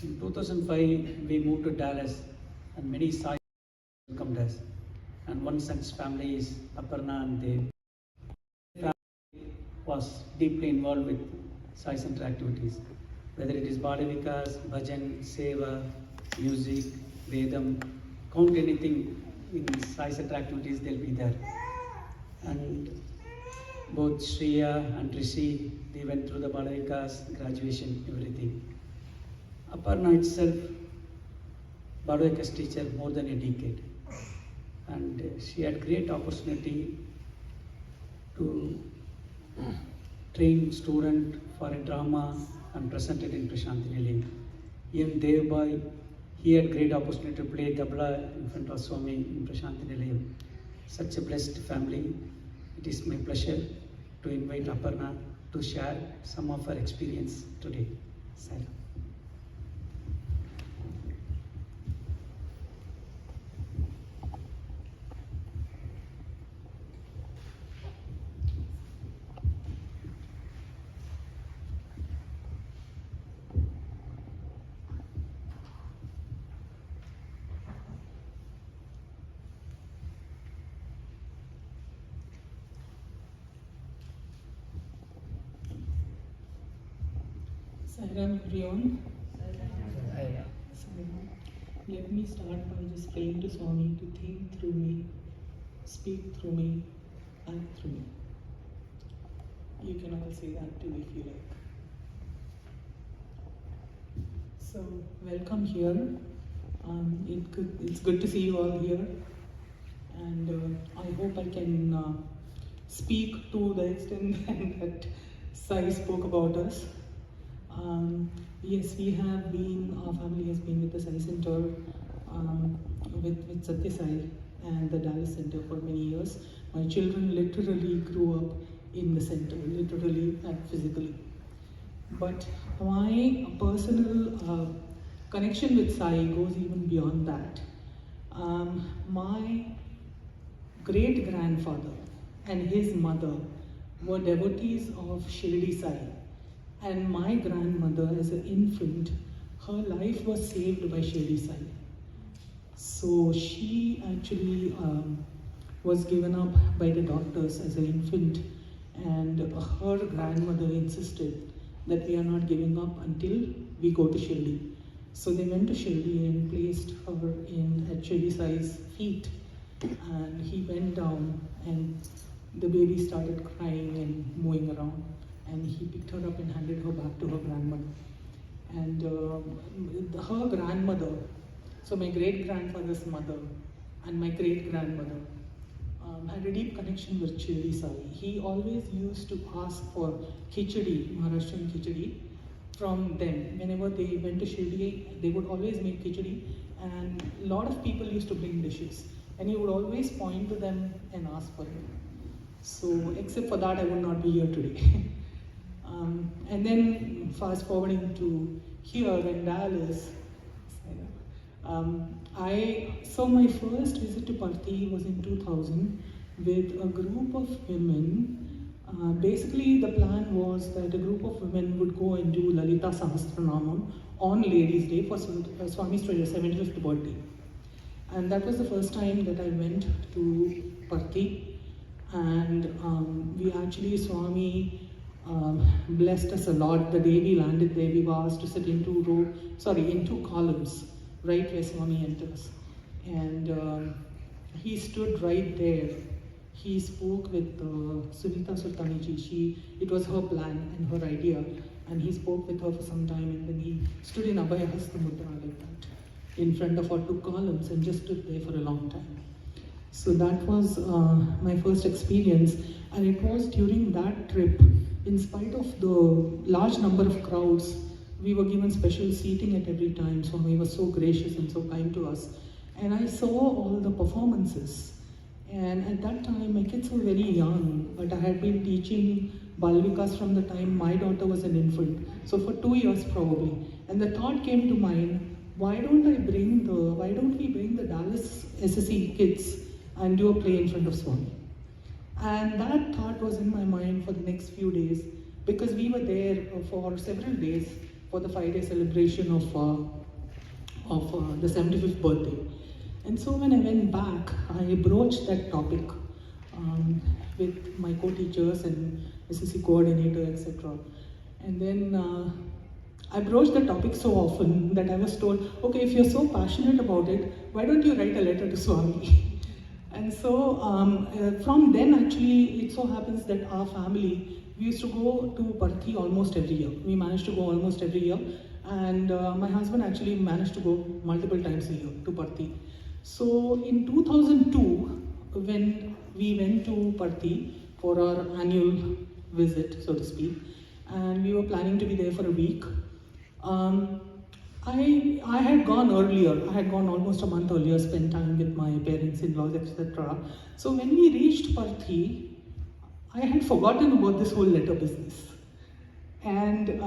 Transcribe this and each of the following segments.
In 2005, we moved to Dallas, and many SAI welcomed us. And one son's family is Aparna, and their family was deeply involved with SAI Center activities, whether it is Bala Vikas, Bhajan, Seva, music, Vedam, count anything in SAI Center activities, they'll be there. And both Shreya and Rishi, they went through the Bala Vikas, graduation, everything. Aparna itself, Bala Vikas teacher more than a decade. And she had great opportunity to train student for a drama and presented in Prashanti Nilayam. Even Devbai, he had great opportunity to play tabla in front of Swami in Prashanti Nilayam. Such a blessed family. It is my pleasure to invite Aparna to share some of her experience today. Sarah. Sairam everyone. Let me start by just praying to Swami to think through me, speak through me, act through me. You can all say that too if you like. So, welcome here. It's good to see you all here. And I hope I can speak to the extent that Sai spoke about us. Yes, our family has been with the SAI Center, with Sathya SAI and the Dallas Center for many years. My children literally grew up in the center, literally and physically. But my personal connection with SAI goes even beyond that. My great-grandfather and his mother were devotees of Shirdi Sai. And my grandmother, as an infant, her life was saved by Shirdi Sai. So she actually was given up by the doctors as an infant, and her grandmother insisted that we are not giving up until we go to Shirdi. So they went to Shirdi and placed her at Shirdi Sai's feet, and he went down, and the baby started crying and moving around. And he picked her up and handed her back to her grandmother. And her grandmother, so my great-grandfather's mother and my great-grandmother, had a deep connection with Shirdi Sai. He always used to ask for khichdi, Maharashtrian khichdi, from them. Whenever they went to Shirdi, they would always make khichdi, and a lot of people used to bring dishes. And he would always point to them and ask for it. So, except for that, I would not be here today. And then fast forwarding to here in Dallas, so my first visit to Parthi was in 2000 with a group of women. Basically the plan was that a group of women would go and do Lalita Sahasranamam on Ladies' Day for Swami's 75th birthday. And that was the first time that I went to Parthi, and we actually, Swami blessed us a lot. The day we landed there, we were asked to sit in two columns, right where Swami enters. And he stood right there. He spoke with Sunita Sultaniji. It was her plan and her idea, and he spoke with her for some time, and then he stood in Abhaya Hasta Mudra like that, in front of our two columns, and just stood there for a long time. So that was my first experience, and it was during that trip, in spite of the large number of crowds, we were given special seating at every time. Swami was so gracious and so kind to us. And I saw all the performances. And at that time, my kids were very young, but I had been teaching Bal Vikas from the time my daughter was an infant. So for 2 years probably. And the thought came to mind, why don't we bring the Dallas SSE kids and do a play in front of Swami? And that thought was in my mind for the next few days, because we were there for several days, for the 5-day celebration of the 75th birthday. And so when I went back, I broached that topic with my co-teachers and SSC coordinator, etc. And then I broached the topic so often that I was told, okay, if you're so passionate about it, why don't you write a letter to Swami? And so from then actually, it so happens that our family, we used to go to Parthi almost every year. We managed to go almost every year. And my husband actually managed to go multiple times a year to Parthi. So in 2002, when we went to Parthi for our annual visit, so to speak, and we were planning to be there for a week, I had gone earlier. I had gone almost a month earlier, spent time with my parents-in-laws, etc. So when we reached Parthi, I had forgotten about this whole letter business. And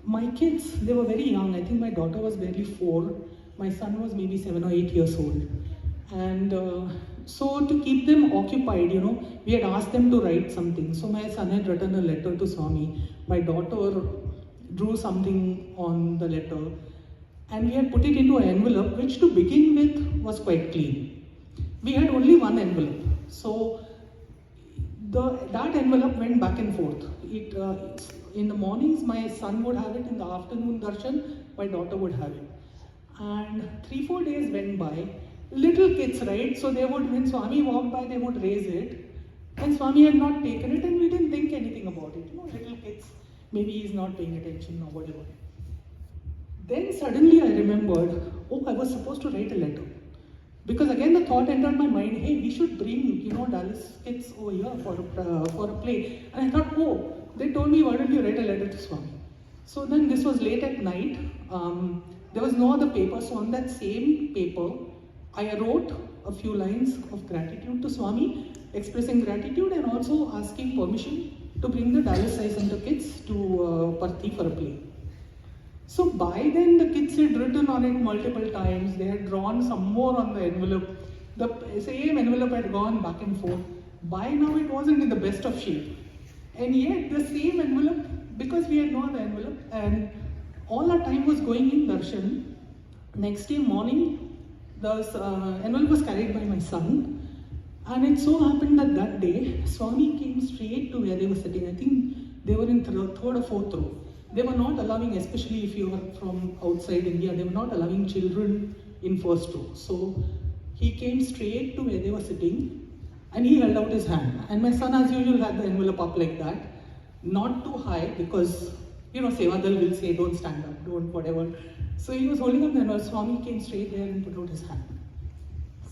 my kids, they were very young. I think my daughter was barely 4. My son was maybe 7 or 8 years old. And so to keep them occupied, we had asked them to write something. So my son had written a letter to Swami. My daughter drew something on the letter. And we had put it into an envelope, which to begin with was quite clean. We had only one envelope. So that envelope went back and forth. In the mornings, my son would have it. In the afternoon darshan, my daughter would have it. And 3-4 days went by. Little kids, right? So they would, when Swami walked by, they would raise it. And Swami had not taken it, and we didn't think anything about it. Little kids, maybe he's not paying attention or whatever. Then suddenly I remembered, I was supposed to write a letter. Because again the thought entered my mind, hey, we should bring, Dallas kids over here for a play. And I thought, they told me, why don't you write a letter to Swami? So then this was late at night. There was no other paper, so on that same paper, I wrote a few lines of gratitude to Swami, expressing gratitude and also asking permission to bring the Dallas SAI Center kids to Parthi for a play. So by then the kids had written on it multiple times. They had drawn some more on the envelope. The same envelope had gone back and forth. By now it wasn't in the best of shape. And yet the same envelope, because we had no other envelope, and all our time was going in darshan. Next day morning, the envelope was carried by my son. And it so happened that day, Swami came straight to where they were sitting. I think they were in third or 4th row. They were not allowing, especially if you are from outside India, they were not allowing children in first row. So he came straight to where they were sitting and he held out his hand. And my son, as usual, had the envelope up like that. Not too high because, Sevadal will say, don't stand up, don't whatever. So he was holding up the envelope. Swami came straight there and put out his hand.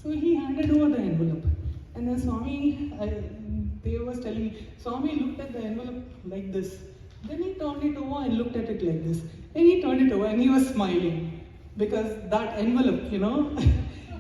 So he handed over the envelope. And then Swami, they was telling me, Swami looked at the envelope like this. Then he turned it over and looked at it like this. And he turned it over and he was smiling. Because that envelope,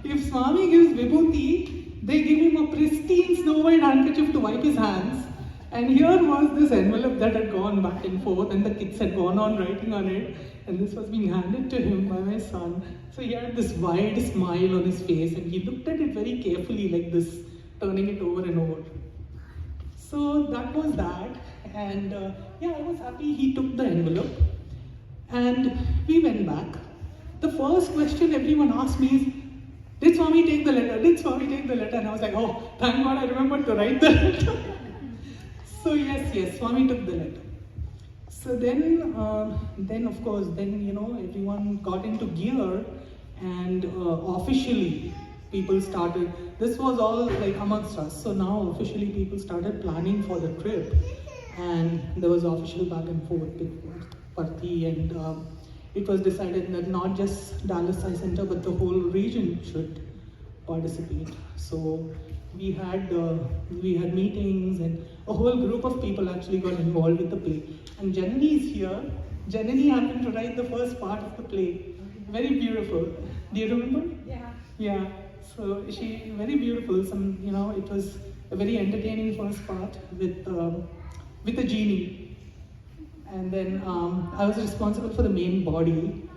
if Swami gives vibhuti, they give him a pristine snow white handkerchief to wipe his hands. And here was this envelope that had gone back and forth and the kids had gone on writing on it. And this was being handed to him by my son. So he had this wide smile on his face and he looked at it very carefully like this, turning it over and over. So that was that. And I was happy he took the envelope. And we went back. The first question everyone asked me is, did Swami take the letter? Did Swami take the letter? And I was like, thank God I remembered to write the letter. So yes, Swami took the letter. So then of course, everyone got into gear and officially people started, this was all like amongst us. So now officially people started planning for the trip. And there was official back and forth with Parthi, and it was decided that not just Dallas SAI Center but the whole region should participate. So we had meetings and a whole group of people actually got involved with the play. And Janani is here. Janani happened to write the first part of the play. Very beautiful. Do you remember? Yeah. So she very beautiful. It was a very entertaining first part with a genie. And then I was responsible for the main body.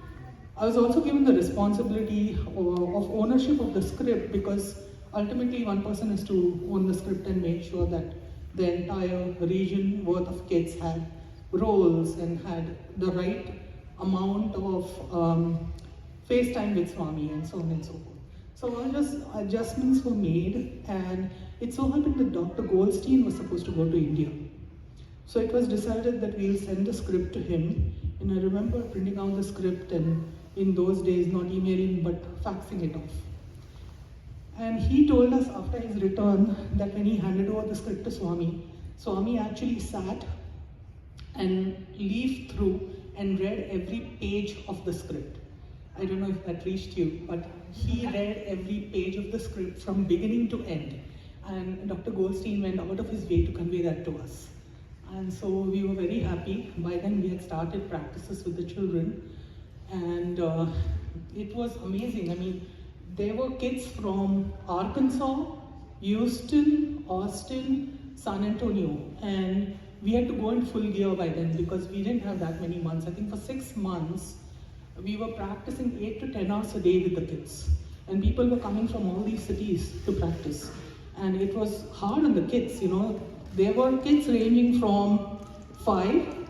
I was also given the responsibility of ownership of the script because ultimately one person has to own the script and make sure that the entire region worth of kids had roles and had the right amount of FaceTime with Swami and so on and so forth. So all just adjustments were made, and it so happened that Dr. Goldstein was supposed to go to India. So it was decided that we'll send the script to him, and I remember printing out the script, and in those days not emailing but faxing it off. And he told us after his return that when he handed over the script to Swami, Swami actually sat and leafed through and read every page of the script. I don't know if that reached you, but he read every page of the script from beginning to end. And Dr. Goldstein went out of his way to convey that to us. And so we were very happy. By then we had started practices with the children, and it was amazing. I mean, there were kids from Arkansas, Houston, Austin, San Antonio, and we had to go in full gear by then because we didn't have that many months. I think for 6 months, we were practicing 8 to 10 hours a day with the kids. And people were coming from all these cities to practice. And it was hard on the kids, you know. There were kids ranging from 5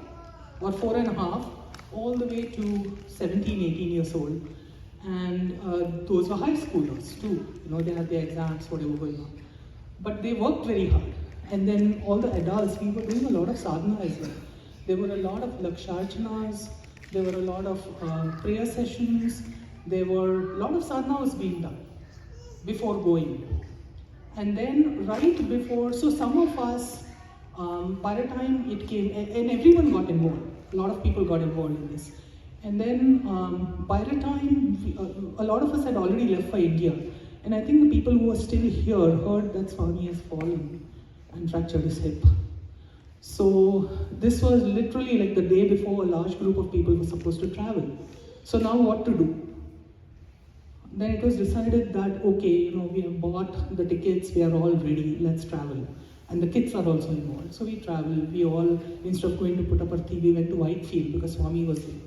or 4.5 all the way to 17, 18 years old. And those were high schoolers too, you know, they had their exams, whatever going on. But they worked very hard. And then all the adults, we were doing a lot of sadhana as well. There were a lot of laksharchanas, there were a lot of prayer sessions, there were a lot of sadhana was being done before going. And then right before, so some of us, by the time it came, and everyone got involved, a lot of people got involved in this. And then by the time, a lot of us had already left for India. And I think the people who were still here heard that Swami has fallen and fractured his hip. So this was literally like the day before a large group of people were supposed to travel. So now what to do? Then it was decided that, okay, you know, we have bought the tickets, we are all ready, let's travel. And the kids are also involved. So we traveled, we all, instead of going to Puttaparthi, we went to Whitefield because Swami was there.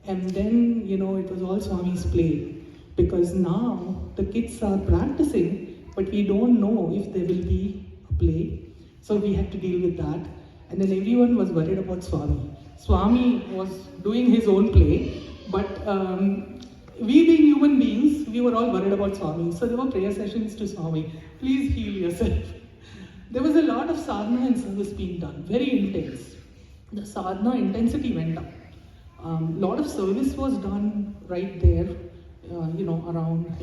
And then, you know, it was all Swami's play. Because now the kids are practicing, but we don't know if there will be a play. So we had to deal with that. And then everyone was worried about Swami. Swami was doing his own play, but we being human beings, we were all worried about Swami. So there were prayer sessions to Swami. Please heal yourself. There was a lot of sadhana and service being done, very intense. The sadhana intensity went up. Lot of service was done right there, you know, around,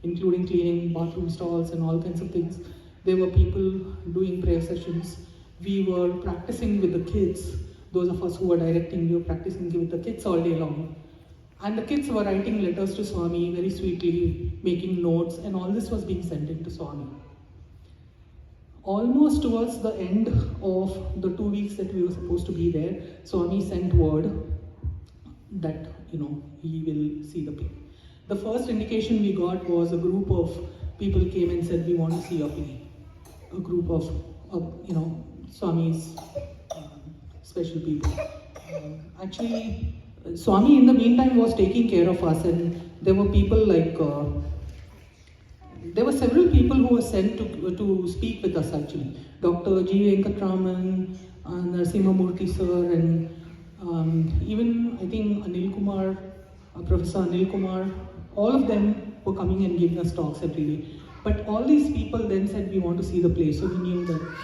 including cleaning bathroom stalls and all kinds of things. There were people doing prayer sessions. We were practicing with the kids. Those of us who were directing, we were practicing with the kids all day long. And the kids were writing letters to Swami very sweetly, making notes, and all this was being sent in to Swami. Almost towards the end of the 2 weeks that we were supposed to be there, Swami sent word that, you know, he will see the play. The first indication we got was a group of people came and said, we want to see a play. A group of you know, Swami's special people. Actually, Swami in the meantime was taking care of us, and there were people like, there were several people who were sent to speak with us actually. Dr. G. Venkatraman, Narasimha Murthy sir, and even I think Anil Kumar, Professor Anil Kumar, all of them were coming and giving us talks every day. But all these people then said, we want to see the play, so we knew that.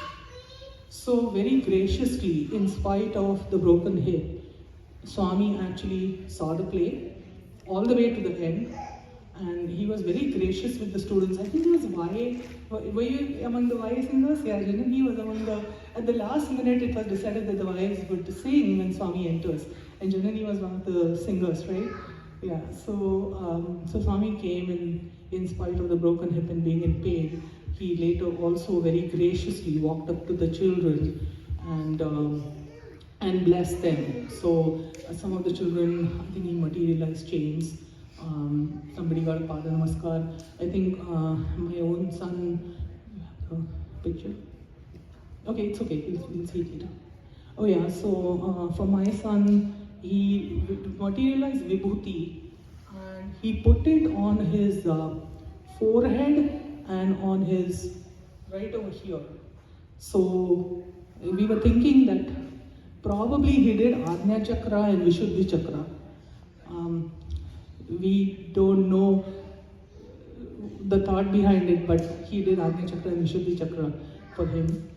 So very graciously, in spite of the broken hip, Swami actually saw the play all the way to the end, and he was very gracious with the students. I think he was YA. Were you among the YA singers? Yeah, Janani was among the, at the last minute it was decided that the YAs were to sing when Swami enters, and Janani was one of the singers, right? Yeah, so Swami came, and in spite of the broken hip and being in pain, he later also very graciously walked up to the children and blessed them. So some of the children, I think he materialized chains. Somebody got a Pada Namaskar. I think my own son, picture? Okay, it's okay, we'll see it later. Oh yeah, so for my son, he materialized Vibhuti, and he put it on his forehead and on his right over here. So we were thinking that probably he did Ajna Chakra and Vishuddhi Chakra, we don't know the thought behind it, but he did Agni Chakra and Vishuddhi Chakra for him.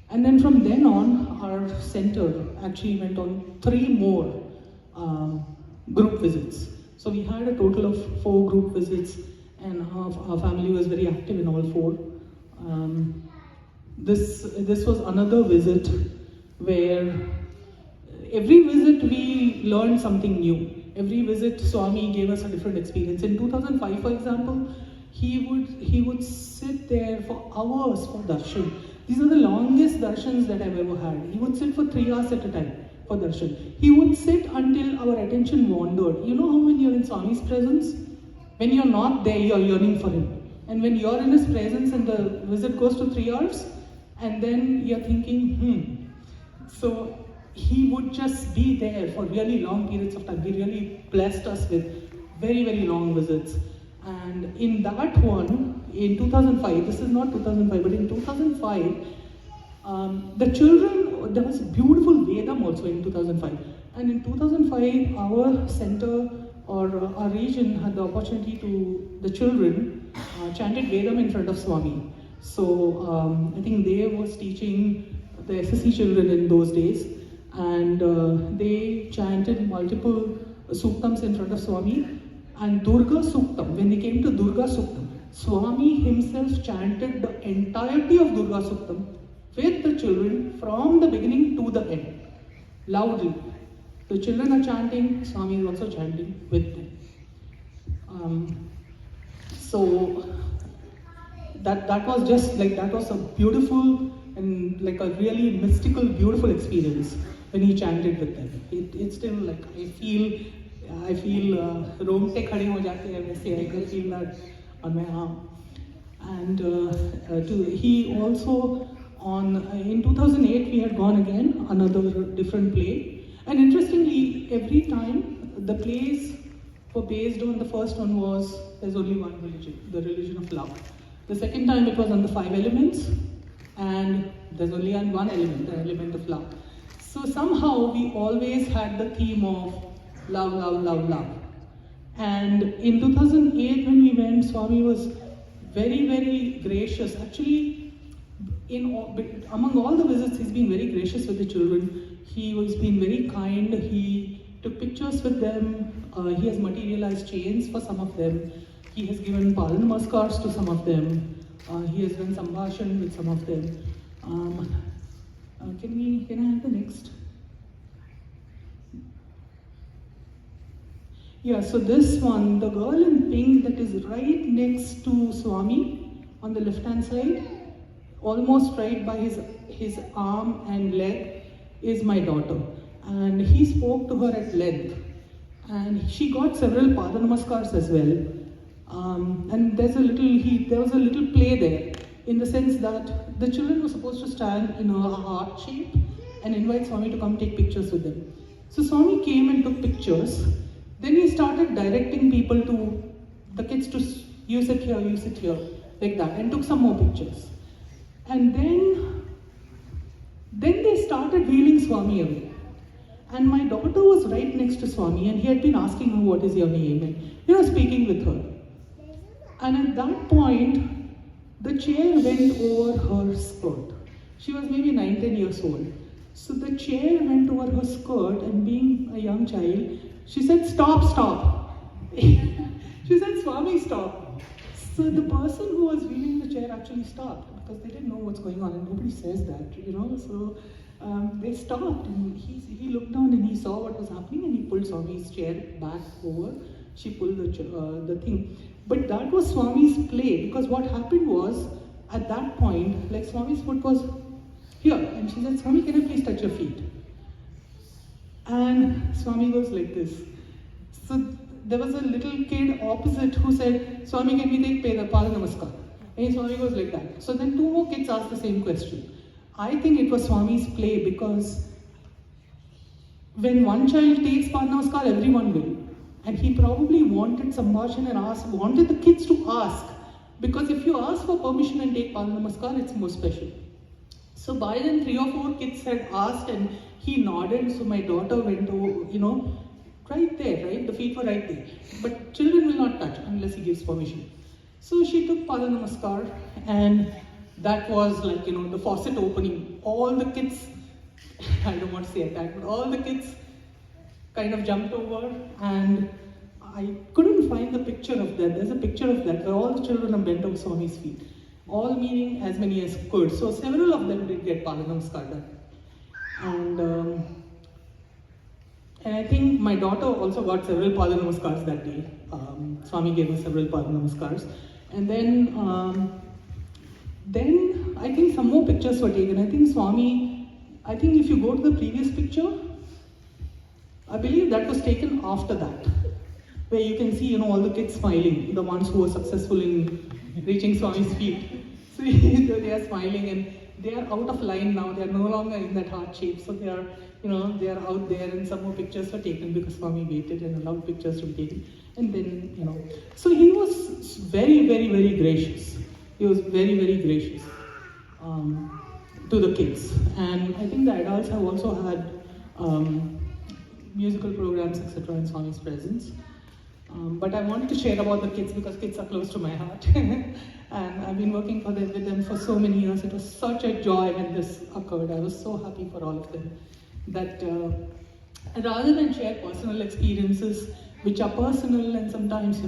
And then from then on, our center actually went on 3 more group visits. So we had a total of 4 group visits, and our family was very active in all 4. This was another visit where every visit we learned something new. Every visit Swami gave us a different experience. In 2005, for example, he would sit there for hours for darshan. These are the longest darshans that I've ever had. He would sit for 3 hours at a time for darshan. He would sit until our attention wandered. You know how when you're in Swami's presence, when you're not there, you're yearning for him. And when you're in his presence and the visit goes to 3 hours, and then you're thinking, So he would just be there for really long periods of time. He really blessed us with very, very long visits. And in that one, in 2005, this is not 2005, but in 2005, the children, there was beautiful Vedam also in 2005. And in 2005, our center or our region had the opportunity to, the children chanted Vedam in front of Swami. So I think they was teaching the SSC children in those days. And they chanted multiple suktams in front of Swami. And Durga Suktam, when they came to Durga Suktam, Swami himself chanted the entirety of Durga Suktam with the children from the beginning to the end, loudly. The children are chanting, Swami is also chanting with them. So that was just like, that was a beautiful and like a really mystical, beautiful experience when he chanted with them. It's still like, I feel रोंगटे खड़े हो जाते हैं वैसे. I can feel that on my arm. And he also in 2008 we had gone again, another different play. And interestingly, every time the plays were based on, the first one was there's only one religion, the religion of love. The second time it was on the 5 elements, and there's only one element, the element of love. So somehow we always had the theme of love, love, love, love. And in 2008 when we went, Swami was very, very gracious. Actually, among all the visits, he's been very gracious with the children. He was been very kind. He took pictures with them. He has materialized chains for some of them. He has given Pal Namaskars to some of them. He has done Sambhashan with some of them. Can I have the next? Yeah, so this one, the girl in pink that is right next to Swami on the left hand side, almost right by his arm and leg, is my daughter. And he spoke to her at length. And she got several Pada Namaskars as well. And there was a little play there, in the sense that the children were supposed to stand in a heart shape and invite Swami to come take pictures with them. So Swami came and took pictures. Then he started directing people the kids to, you sit here, like that, and took some more pictures. And then they started wheeling Swami away. And my daughter was right next to Swami, and he had been asking her, what is your name? And speaking with her. And at that point, the chair went over her skirt. She was maybe 9-10 years old. So the chair went over her skirt, and being a young child, she said, stop. She said, Swami, stop. So the person who was wheeling the chair actually stopped, because they didn't know what's going on, and nobody says that, So they stopped, and he looked down and he saw what was happening, and he pulled Swami's chair back over. She pulled the thing. But that was Swami's play, because what happened was, at that point, like Swami's foot was here, and she said, Swami, can I please touch your feet? And Swami goes like this. So there was a little kid opposite who said, Swami, can we take Pada Namaskar? And Swami goes like that. So then 2 more kids asked the same question. I think it was Swami's play, because when one child takes Pada Namaskar, everyone will. And he probably wanted Sambhashan and wanted the kids to ask. Because if you ask for permission and take Pada Namaskar, it's more special. So by then 3 or 4 kids had asked, and he nodded. So my daughter went over, right there, right? The feet were right there. But children will not touch unless he gives permission. So she took Pada Namaskar, and that was like, the faucet opening. All the kids, I don't want to say attack, but all the kids kind of jumped over, and I couldn't find the picture of that. There's a picture of that where all the children are bent over Swami's feet. All meaning as many as could. So several of them did get Pada Namaskar done. And I think my daughter also got several Pada Namaskars that day. Swami gave us several Pada Namaskars. And then I think some more pictures were taken. I think if you go to the previous picture, I believe that was taken after that, where you can see, all the kids smiling, the ones who were successful in reaching Swami's feet. So they are smiling, and they are out of line now. They are no longer in that heart shape. So they are, they are out there, and some more pictures were taken because Swami waited and allowed pictures to be taken. And then, so he was very, very, very gracious. He was very, very gracious to the kids. And I think the adults have also had musical programs, etc. in Swami's presence. But I wanted to share about the kids because kids are close to my heart. And I've been working with them for so many years. It was such a joy when this occurred. I was so happy for all of them. That rather than share personal experiences, which are personal and sometimes,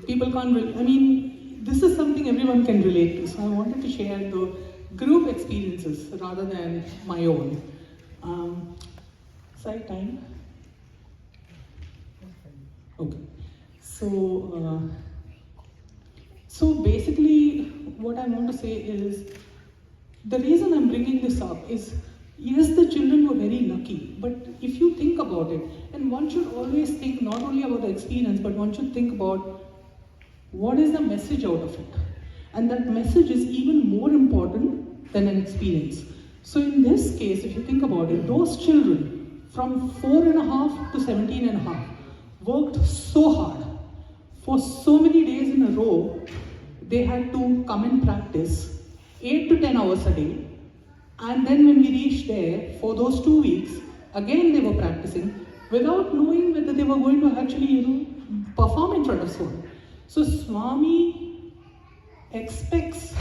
people can't this is something everyone can relate to. So I wanted to share the group experiences rather than my own. Side time? Okay. So basically what I want to say is, the reason I'm bringing this up is, yes, the children were very lucky, but if you think about it, and one should always think not only about the experience, but one should think about what is the message out of it. And that message is even more important than an experience. So in this case, if you think about it, those children from 4.5 to 17.5 worked so hard. For so many days in a row, they had to come and practice 8 to 10 hours a day. And then when we reached there, for those 2 weeks, again they were practicing without knowing whether they were going to actually, perform in front of Swami. So Swami expects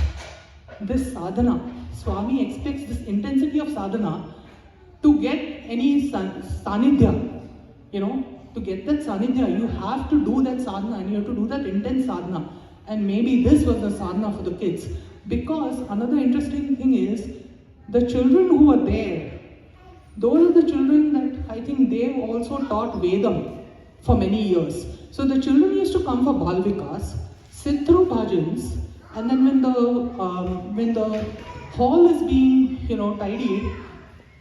this sadhana. Swami expects this intensity of sadhana to get any sanidhya, to get that sanidhya, you have to do that sadhana, and you have to do that intense sadhana. And maybe this was the sadhana for the kids. Because another interesting thing is, the children who were there, those are the children that I think they've also taught Vedam for many years. So the children used to come for Bal Vikas, sit through bhajans, and then when the hall is being, tidied,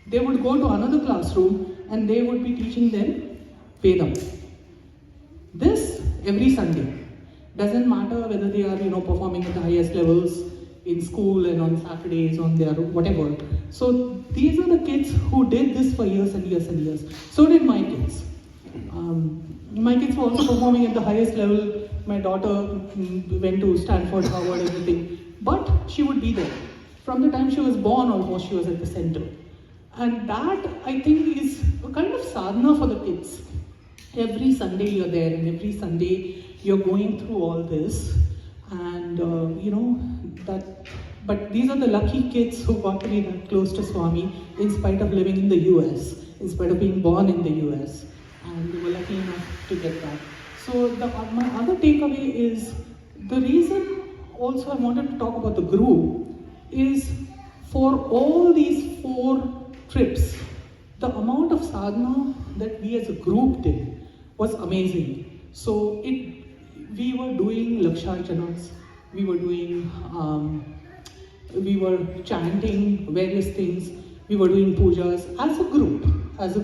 they would go to another classroom and they would be teaching them Vedam. This every Sunday. Doesn't matter whether they are, performing at the highest levels in school and on Saturdays, on their whatever. So these are the kids who did this for years and years and years. So did my kids. My kids were also performing at the highest level. My daughter went to Stanford, Harvard, everything. But she would be there. From the time she was born, almost, she was at the center. And that, I think, is a kind of sadhana for the kids. Every Sunday you're there, and every Sunday you're going through all this. And, but these are the lucky kids who got to be that close to Swami in spite of living in the US, in spite of being born in the US. And they were lucky enough to get that. So my other takeaway is, the reason also I wanted to talk about the group is, for all these 4 trips, the amount of sadhana that we as a group did was amazing. So we were doing Laksharchanas, we were chanting various things, we were doing pujas as a group, as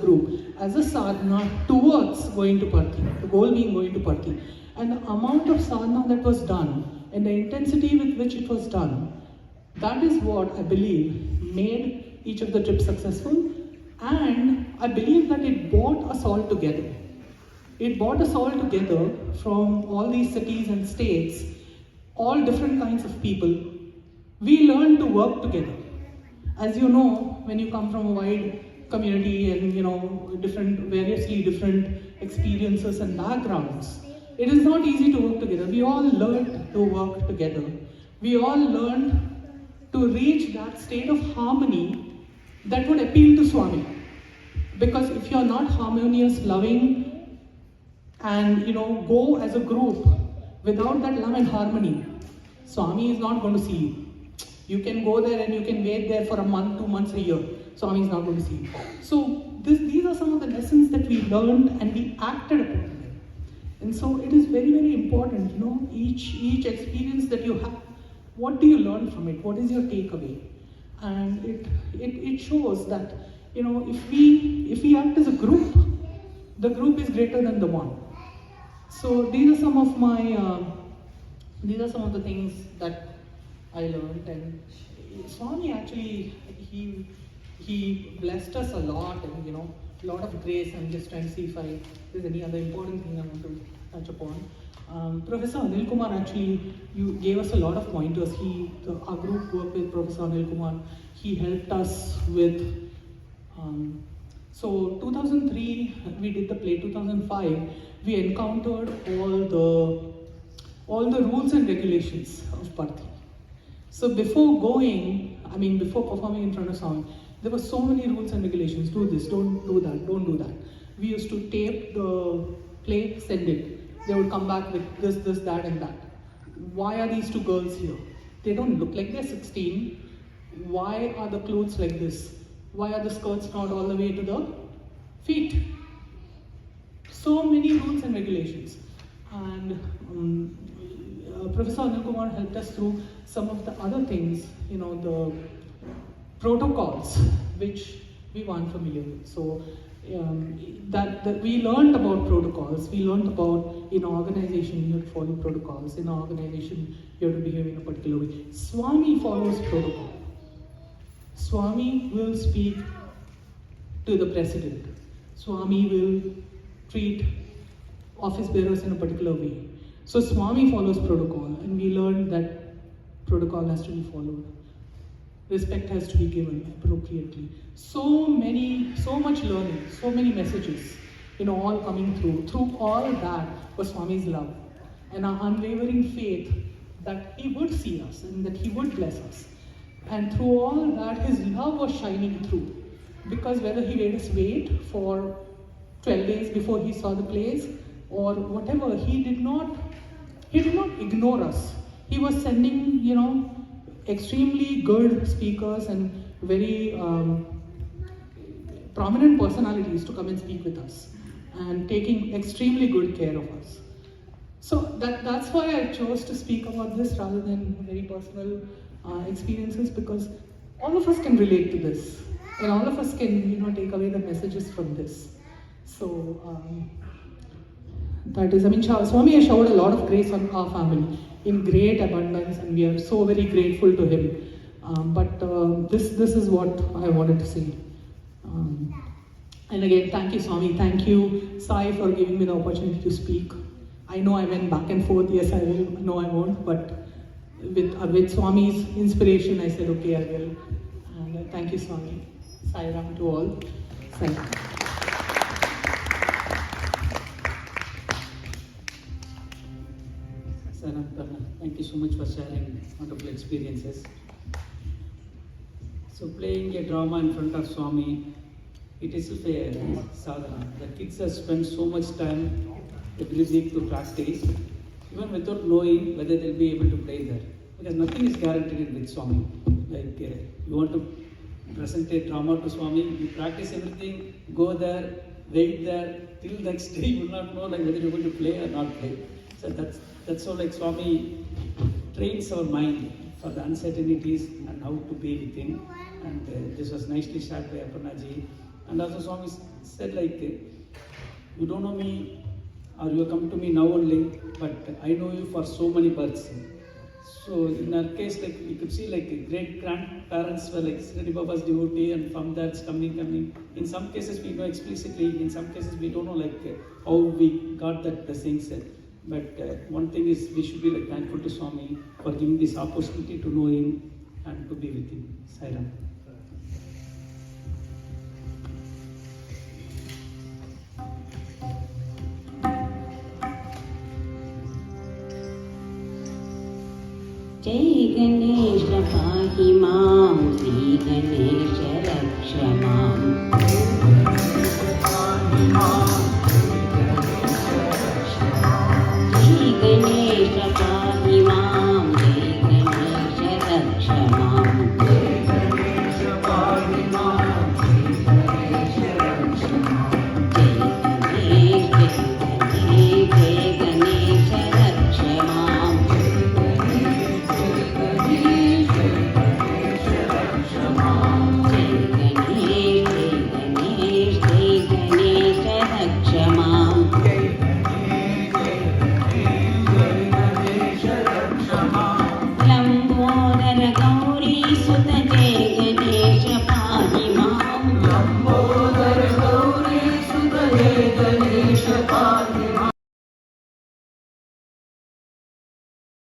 a sadhana towards going to Parthi, the goal being going to Parthi. And the amount of sadhana that was done, and the intensity with which it was done, that is what I believe made each of the trips successful. And I believe that it brought us all together. It brought us all together from all these cities and states, all different kinds of people. We learned to work together. As you know, when you come from a wide community and variously different experiences and backgrounds, it is not easy to work together. We all learned to work together. We all learned to reach that state of harmony that would appeal to Swami. Because if you're not harmonious, loving, and go as a group without that love and harmony, Swami is not going to see you. You can go there and you can wait there for a month, 2 months, a year. Swami is not going to see you. So these are some of the lessons that we learned and we acted upon them. And so it is very, very important, each experience that you have, what do you learn from it? What is your takeaway? And it shows that, if we act as a group, the group is greater than the one. So these are some of the things that I learned, and Swami actually, he blessed us a lot, and a lot of grace. I'm just trying to see if there's any other important thing I want to touch upon. Professor Anil Kumar actually gave us a lot of pointers. Our group worked with Professor Anil Kumar. He helped us with. So 2003 we did the play. 2005 we encountered all the rules and regulations of Parthi. So before performing in front of sound, there were so many rules and regulations. Do this, don't do that, don't do that. We used to tape the play, send it. They would come back with this, that, and that. Why are these two girls here? They don't look like they're 16. Why are the clothes like this? Why are the skirts not all the way to the feet? So many rules and regulations. And Professor Anil Kumar helped us through some of the other things, the protocols which we weren't familiar with. So that we learned about protocols. We learned about in organization you have to follow protocols. In organization you have to behave in a particular way. Swami follows protocol. Swami will speak to the president. Swami will treat office bearers in a particular way. So Swami follows protocol, and we learned that protocol has to be followed. Respect has to be given appropriately. So much learning, so many messages, all coming through. Through all that was Swami's love and our unwavering faith that he would see us and that he would bless us. And through all that, his love was shining through. Because whether he made us wait for 12 days before he saw the plays or whatever, he did not ignore us. He was sending, extremely good speakers and very prominent personalities to come and speak with us and taking extremely good care of us. So that's why I chose to speak about this rather than very personal experiences, because all of us can relate to this and all of us can take away the messages from this. So that is, Swami has showered a lot of grace on our family in great abundance, and we are so very grateful to him. But this is what I wanted to say. And again, thank you, Swami. Thank you, Sai, for giving me the opportunity to speak. I know I went back and forth. Yes, I will. No, I won't. But with Swami's inspiration, I said, okay, I will. And thank you, Swami. Sai Ram to all. Thank you. Aparna, thank you so much for sharing wonderful experiences. So playing a drama in front of Swami, it is a sadhana. The kids have spent so much time every week to practice, even without knowing whether they'll be able to play there. Because nothing is guaranteed with Swami. Like you want to present a drama to Swami, you practice everything, go there, wait there, till next day you will not know whether you're going to play or not play. So that's how Swami trains our mind for the uncertainties and how to be with him. And this was nicely shared by Aparna ji. And also Swami said you don't know me or you come to me now only, but I know you for so many births. So in our case, you could see great grandparents were Sri Baba's devotee, and from that's coming. In some cases we know explicitly, in some cases we don't know how we got that blessings. But one thing is, we should be thankful to Swami for giving this opportunity to know him and to be with him. Sai Ram. जय गणेश पाहि मां, श्री गणेश रक्ष मां। जय गणेश पाहि